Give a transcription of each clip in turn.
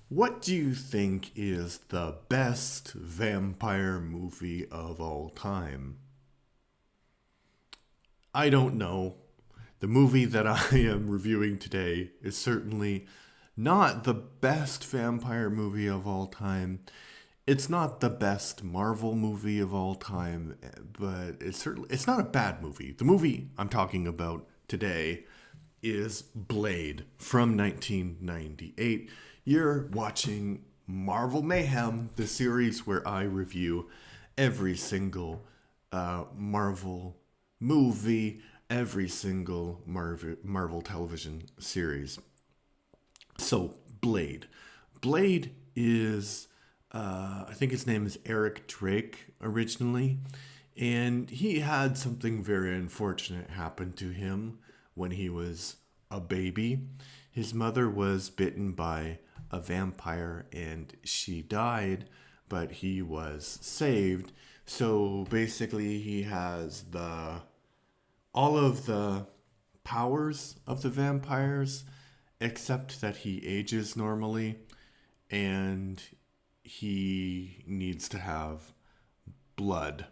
What do you think is the best vampire movie of all time? I don't know. The movie that I am reviewing today is certainly not the best vampire movie of all time. It's not the best Marvel movie of all time, but it's not a bad movie. The movie I'm talking about today is Blade from 1998. You're watching Marvel Mayhem, the series where I review every single Marvel movie, every single Marvel television series. So, Blade. Blade is, I think his name is Eric Drake originally, and he had something very unfortunate happen to him when he was a baby. His mother was bitten by a vampire and she died, but he was saved. So basically, he has the all of the powers of the vampires, except that he ages normally and he needs to have blood.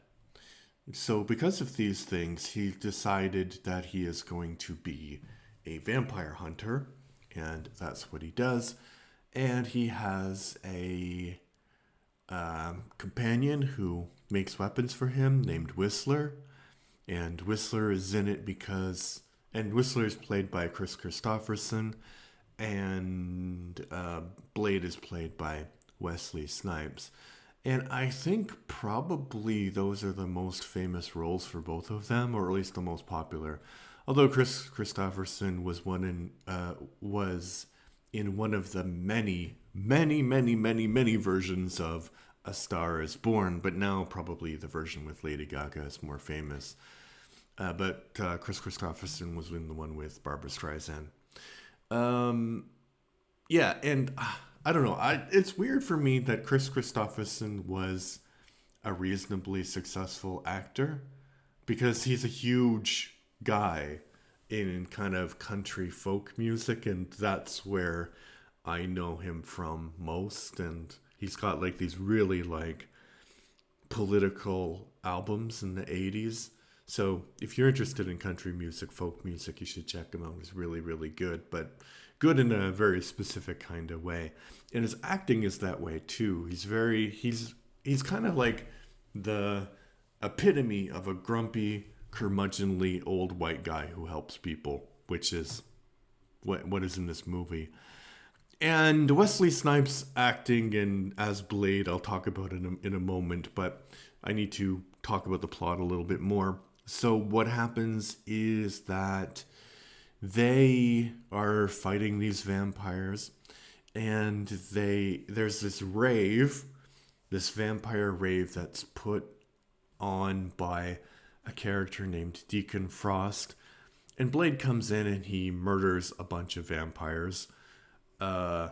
So, because of these things, he decided that he is going to be a vampire hunter, and that's what he does. And he has a companion who makes weapons for him named Whistler, and Whistler is in it because, and Whistler is played by Chris Christopherson, and Blade is played by Wesley Snipes. And I think probably those are the most famous roles for both of them, or at least the most popular. Although Chris Christopherson was in one of the many versions of A Star Is Born, but now probably the version with Lady Gaga is more famous. But Chris Christopherson was in the one with Barbara Streisand. Um, yeah, and I don't know. It's weird for me that Chris Christopherson was a reasonably successful actor because he's a huge guy in kind of country folk music, and that's where I know him from most. And he's got like these really like political albums in the 80s. So if you're interested in country music, folk music, you should check him out. He's really, really good, but good in a very specific kind of way. And his acting is that way too. He's kind of like the epitome of a grumpy, curmudgeonly old white guy who helps people, which is what is in this movie. And Wesley Snipes acting in as Blade, I'll talk about in a moment, but I need to talk about the plot a little bit more. So what happens is that they are fighting these vampires, and there's this vampire rave that's put on by a character named Deacon Frost, and Blade comes in and he murders a bunch of vampires. Uh,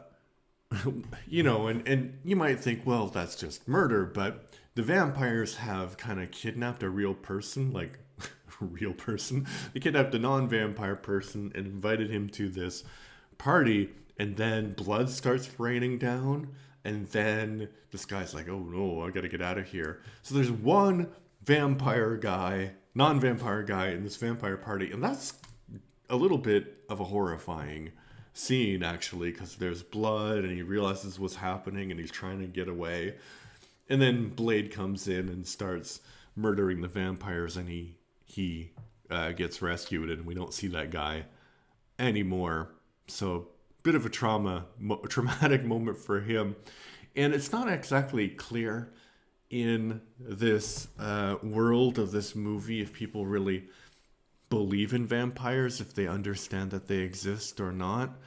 and you might think, well, that's just murder, but the vampires have kind of kidnapped a real person, like a real person. They kidnapped a non-vampire person and invited him to this party, and then blood starts raining down, and then this guy's like, oh no, I gotta get out of here. So there's one vampire guy, non-vampire guy in this vampire party, and that's a little bit of a horrifying scene actually, because there's blood and he realizes what's happening and he's trying to get away, and then Blade comes in and starts murdering the vampires, and he gets rescued, and we don't see that guy anymore. So bit of a traumatic moment for him, and it's not exactly clear in this world of this movie if people really believe in vampires, if they understand that they exist or not.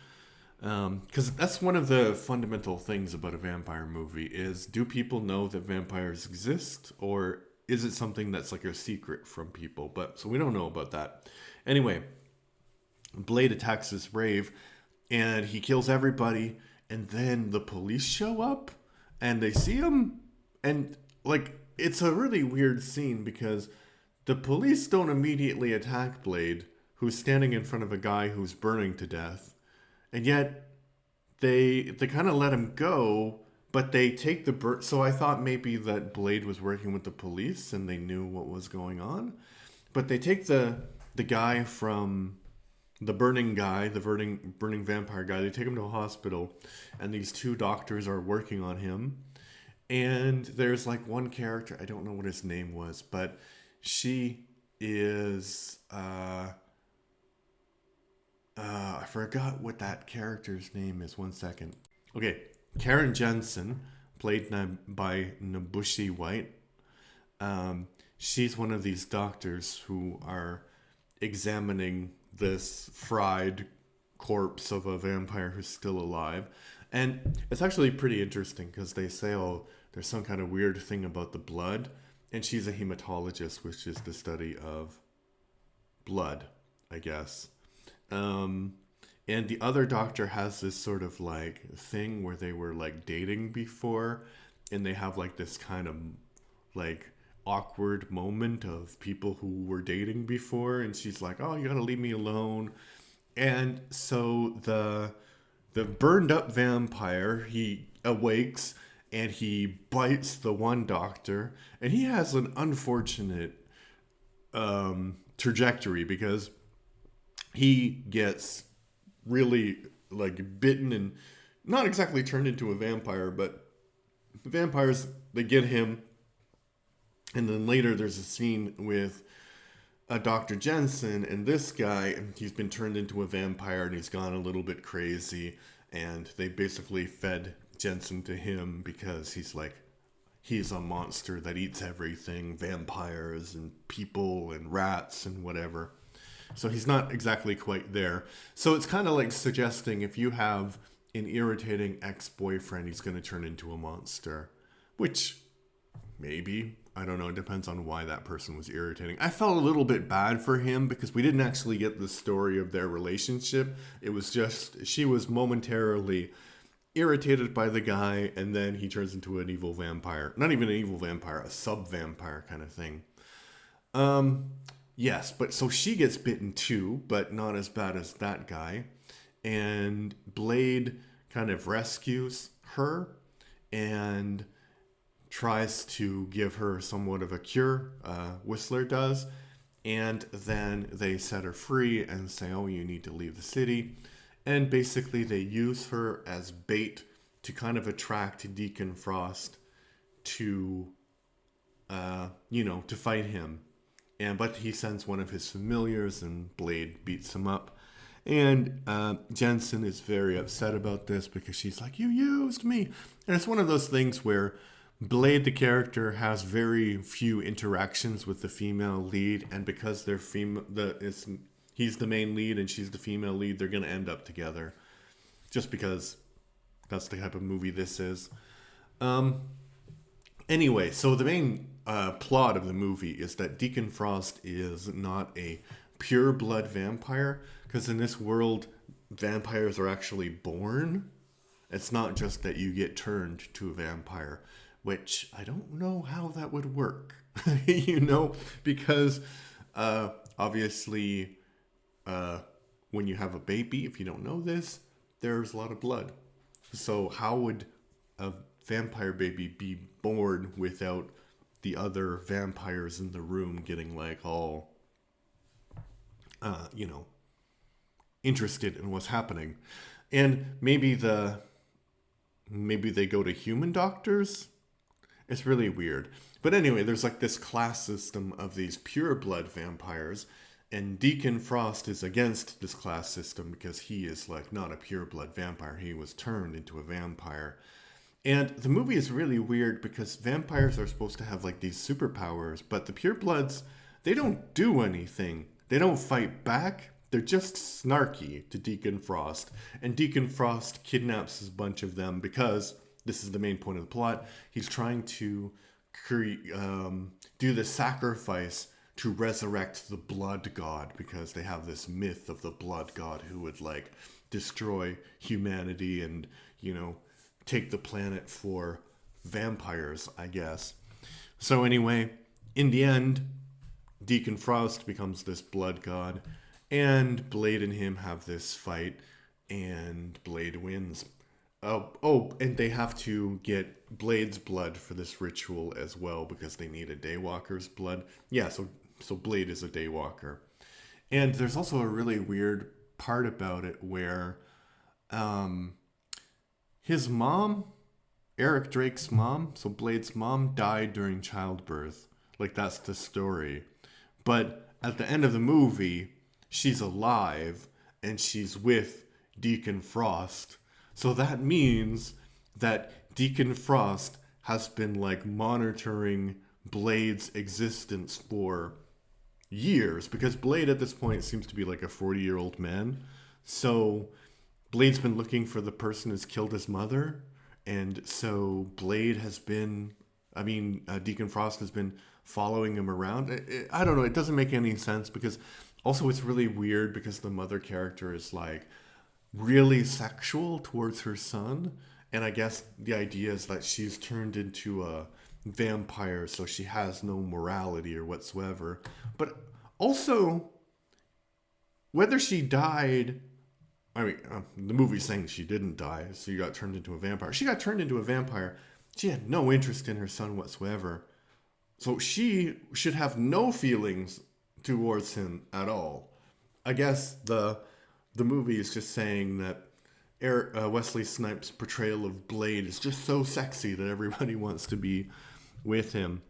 Because that's one of the fundamental things about a vampire movie is, do people know that vampires exist, or is it something that's like a secret from people? But so we don't know about that. Anyway, Blade attacks this rave and he kills everybody, and then the police show up and they see him, and like it's a really weird scene because the police don't immediately attack Blade, who's standing in front of a guy who's burning to death, and yet they kind of let him go, but they take the bird. So I thought maybe that Blade was working with the police and they knew what was going on, but they take the guy from the burning guy, the burning vampire guy. They take him to a hospital, and these two doctors are working on him. And there's like one character, I don't know what his name was, but she is I forgot what that character's name is. One second. Okay, Karen Jensen, played by Nabushi White. She's one of these doctors who are examining this fried corpse of a vampire who's still alive. And it's actually pretty interesting because they say, oh, there's some kind of weird thing about the blood. And she's a hematologist, which is the study of blood, I guess. And the other doctor has this sort of like thing where they were like dating before, and they have like this kind of like awkward moment of people who were dating before, and she's like, oh, you gotta leave me alone. And so the burned up vampire, he awakes and he bites the one doctor, and he has an unfortunate trajectory because he gets really like bitten and not exactly turned into a vampire, but the vampires, they get him. And then later there's a scene with Dr. Jensen and this guy, and he's been turned into a vampire and he's gone a little bit crazy, and they basically fed Jensen to him because he's a monster that eats everything, vampires and people and rats and whatever. So he's not exactly quite there. So it's kind of like suggesting if you have an irritating ex-boyfriend, he's going to turn into a monster. Which, maybe. I don't know. It depends on why that person was irritating. I felt a little bit bad for him because we didn't actually get the story of their relationship. It was just, she was momentarily irritated by the guy, and then he turns into an evil vampire. Not even an evil vampire, a sub-vampire kind of thing. Yes, but so she gets bitten too, but not as bad as that guy. And Blade kind of rescues her and tries to give her somewhat of a cure, Whistler does. And then they set her free and say, oh, you need to leave the city. And basically they use her as bait to kind of attract Deacon Frost to, to fight him. But he sends one of his familiars, and Blade beats him up. And Jensen is very upset about this because she's like, you used me. And it's one of those things where Blade, the character, has very few interactions with the female lead. And because they're he's the main lead and she's the female lead, they're going to end up together. Just because that's the type of movie this is. Anyway, so the main plot of the movie is that Deacon Frost is not a pure blood vampire, because in this world vampires are actually born. It's not just that you get turned to a vampire, which I don't know how that would work. Because obviously when you have a baby, if you don't know this, there's a lot of blood. So how would a vampire baby be born without the other vampires in the room getting like all, interested in what's happening? And maybe they go to human doctors. It's really weird. But anyway, there's like this class system of these pure blood vampires, and Deacon Frost is against this class system because he is like not a pure blood vampire. He was turned into a vampire. And the movie is really weird because vampires are supposed to have like these superpowers, but the purebloods, they don't do anything. They don't fight back. They're just snarky to Deacon Frost. And Deacon Frost kidnaps a bunch of them because, this is the main point of the plot, he's trying to do the sacrifice to resurrect the blood god, because they have this myth of the blood god who would like destroy humanity and, take the planet for vampires, I guess. So anyway, in the end, Deacon Frost becomes this blood god, and Blade and him have this fight, and Blade wins. Oh, and they have to get Blade's blood for this ritual as well because they need a Daywalker's blood. Yeah, so Blade is a Daywalker. And there's also a really weird part about it where um, his mom, Eric Drake's mom, so Blade's mom, died during childbirth. Like, that's the story. But at the end of the movie, she's alive and she's with Deacon Frost. So that means that Deacon Frost has been like monitoring Blade's existence for years because Blade at this point seems to be like a 40-year-old man. So Blade's been looking for the person who's killed his mother. And so Blade has been, Deacon Frost has been following him around. I don't know. It doesn't make any sense because also it's really weird because the mother character is like really sexual towards her son. And I guess the idea is that she's turned into a vampire, so she has no morality or whatsoever. But also, whether she died, the movie's saying she didn't die, so she got turned into a vampire. She got turned into a vampire. She had no interest in her son whatsoever. So she should have no feelings towards him at all. I guess the movie is just saying that Wesley Snipes' portrayal of Blade is just so sexy that everybody wants to be with him.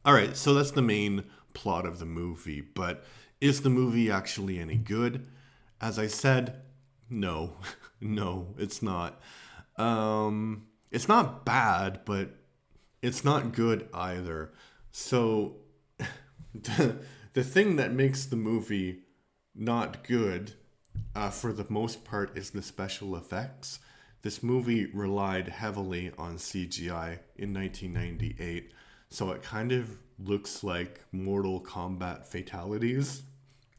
All right, so that's the main plot of the movie. But is the movie actually any good? As I said, no. No, it's not. It's not bad, but it's not good either. So the thing that makes the movie not good, for the most part, is the special effects. This movie relied heavily on CGI in 1998, so it kind of looks like Mortal Kombat fatalities.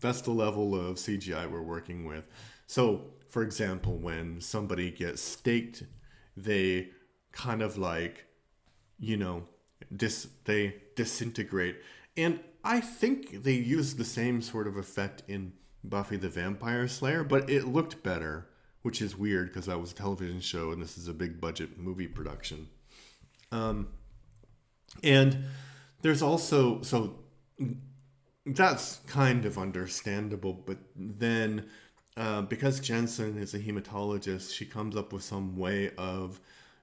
That's the level of CGI we're working with. So, for example, when somebody gets staked, they kind of like, they disintegrate. And I think they used the same sort of effect in Buffy the Vampire Slayer, but it looked better, which is weird because that was a television show and this is a big budget movie production. And there's also, so that's kind of understandable, but then because Jensen is a hematologist, she comes up with some way of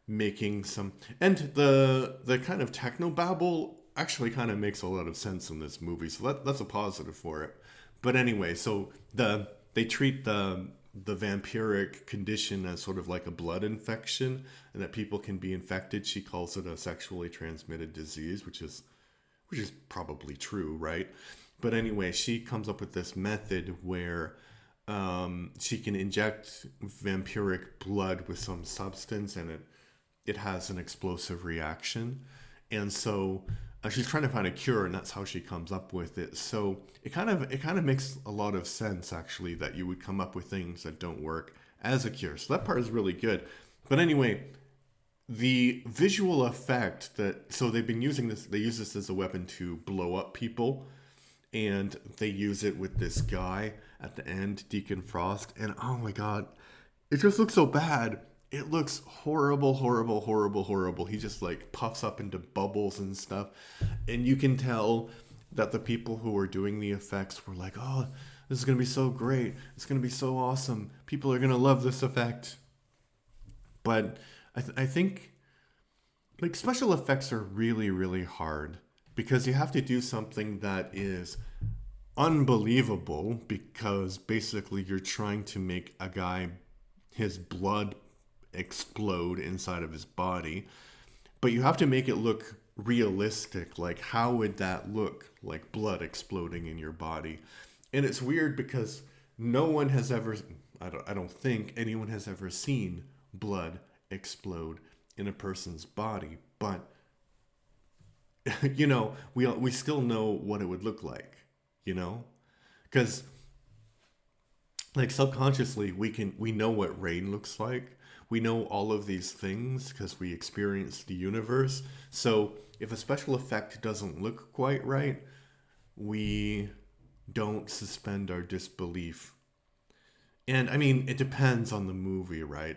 making some, and the kind of technobabble actually kind of makes a lot of sense in this movie, so that's a positive for it. But anyway, so they treat the vampiric condition as sort of like a blood infection, and that people can be infected. She calls it a sexually transmitted disease, which is probably true, right? But anyway, she comes up with this method where she can inject vampiric blood with some substance, and it has an explosive reaction. And so she's trying to find a cure, and that's how she comes up with it. So it kind of makes a lot of sense, actually, that you would come up with things that don't work as a cure. So that part is really good. But anyway, the visual effect so they've been using this, they use this as a weapon to blow up people, and they use it with this guy at the end, Deacon Frost, and oh my god, it just looks so bad. It looks horrible, horrible, horrible, horrible. He just like puffs up into bubbles and stuff. And you can tell that the people who were doing the effects were like, oh, this is going to be so great. It's going to be so awesome. People are going to love this effect. But I think like special effects are really, really hard because you have to do something that is unbelievable because basically you're trying to make a guy, his blood explode inside of his body, but you have to make it look realistic. Like, how would that look, like blood exploding in your body? And it's weird because no one has ever, I don't think anyone has ever seen blood explode in a person's body, but we still know what it would look like, because like subconsciously we know what rain looks like. We know all of these things because we experience the universe. So if a special effect doesn't look quite right, we don't suspend our disbelief. And I mean, it depends on the movie, right?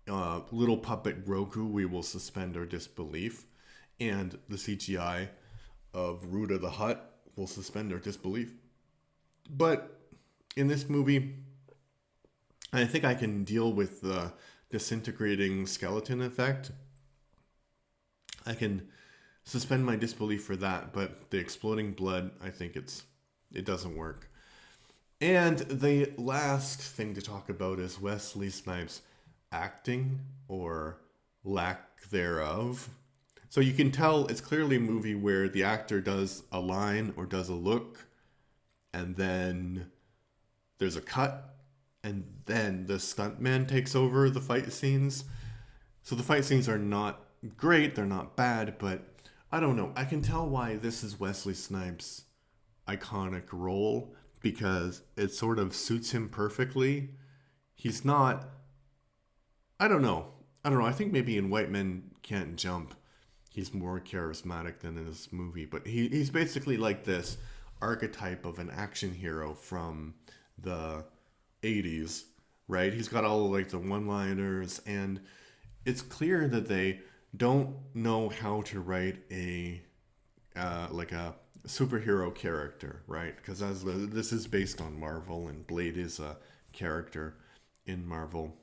little puppet Grogu, we will suspend our disbelief. And the CGI of Ruta the Hutt will suspend our disbelief. But in this movie, I think I can deal with the disintegrating skeleton effect. I can suspend my disbelief for that, but the exploding blood, I think it doesn't work. And the last thing to talk about is Wesley Snipes' acting or lack thereof. So you can tell it's clearly a movie where the actor does a line or does a look, and then there's a cut, and then the stuntman takes over the fight scenes. So the fight scenes are not great, they're not bad, but I don't know. I can tell why this is Wesley Snipes' iconic role because it sort of suits him perfectly. He's not, I don't know. I think maybe in White Men Can't Jump, he's more charismatic than in this movie, but he's basically like this archetype of an action hero from the 80s, right? He's got all like the one-liners, and it's clear that they don't know how to write a like a superhero character, right? Because this is based on Marvel, and Blade is a character in Marvel.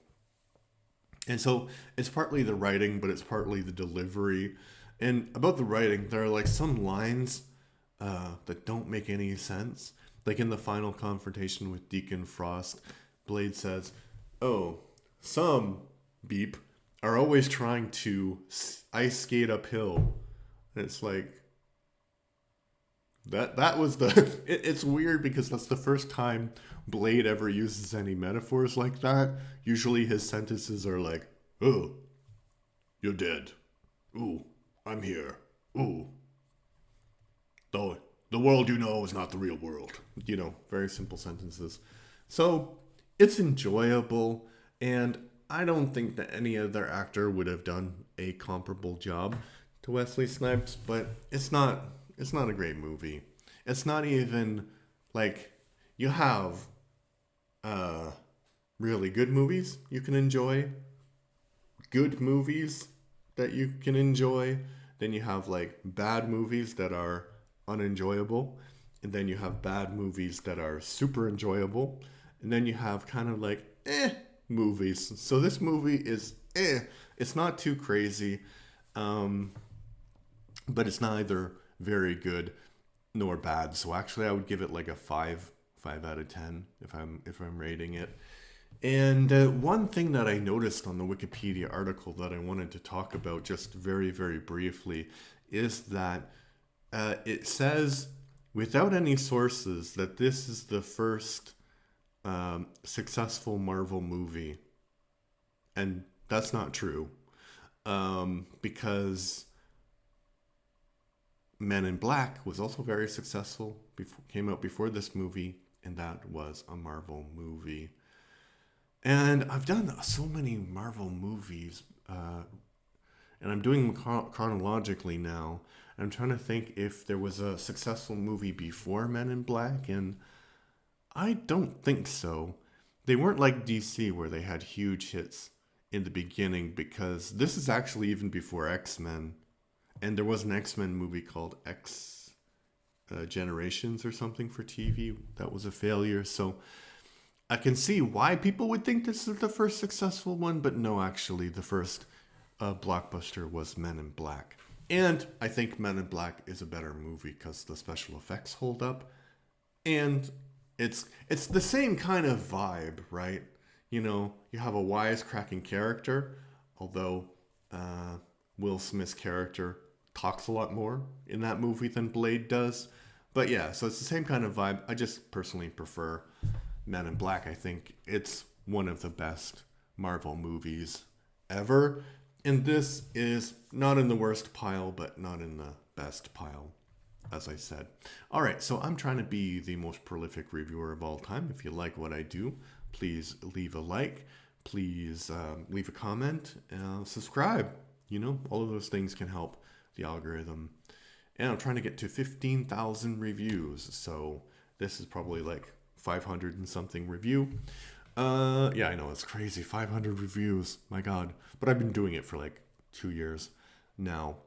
And so it's partly the writing, but it's partly the delivery. And about the writing, there are like some lines that don't make any sense. Like in the final confrontation with Deacon Frost, Blade says, "Oh, some beep are always trying to ice skate uphill." And it's like, that was the it's weird because that's the first time Blade ever uses any metaphors like that. Usually his sentences are like, "Oh, you're dead. Ooh, I'm here. Ooh, the world you know is not the real world." You know, very simple sentences. So it's enjoyable, and I don't think that any other actor would have done a comparable job to Wesley Snipes, but it's not a great movie. It's not even like you have really good movies you can enjoy, good movies that you can enjoy, then you have like bad movies that are unenjoyable, and then you have bad movies that are super enjoyable, and then you have kind of like movies. So this movie is it's not too crazy, but it's neither very good nor bad. So actually I would give it like a 5 out of 10 if I'm rating it. And one thing that I noticed on the Wikipedia article that I wanted to talk about just very, very briefly is that it says, without any sources, that this is the first successful Marvel movie. And that's not true. Because Men in Black was also very successful, came out before this movie, and that was a Marvel movie. And I've done so many Marvel movies, and I'm doing them chronologically now. I'm trying to think if there was a successful movie before Men in Black, and I don't think so. They weren't like DC where they had huge hits in the beginning, because this is actually even before X-Men. And there was an X-Men movie called X Generations or something for TV that was a failure. So I can see why people would think this is the first successful one, but no, actually, the first blockbuster was Men in Black. And I think Men in Black is a better movie because the special effects hold up. And it's the same kind of vibe, right? You know, you have a wisecracking character, although Will Smith's character talks a lot more in that movie than Blade does. But yeah, so it's the same kind of vibe. I just personally prefer Men in Black. I think it's one of the best Marvel movies ever. And this is not in the worst pile, but not in the best pile, as I said. All right, so I'm trying to be the most prolific reviewer of all time. If you like what I do, please leave a like. Please leave a comment. Subscribe. You know, all of those things can help the algorithm. And I'm trying to get to 15,000 reviews. So this is probably like 500 and something review. Yeah, I know, it's crazy. 500 reviews. My God. But I've been doing it for like 2 years now.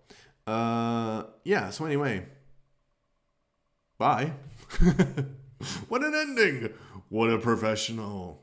Yeah, so anyway, bye. What an ending. What a professional.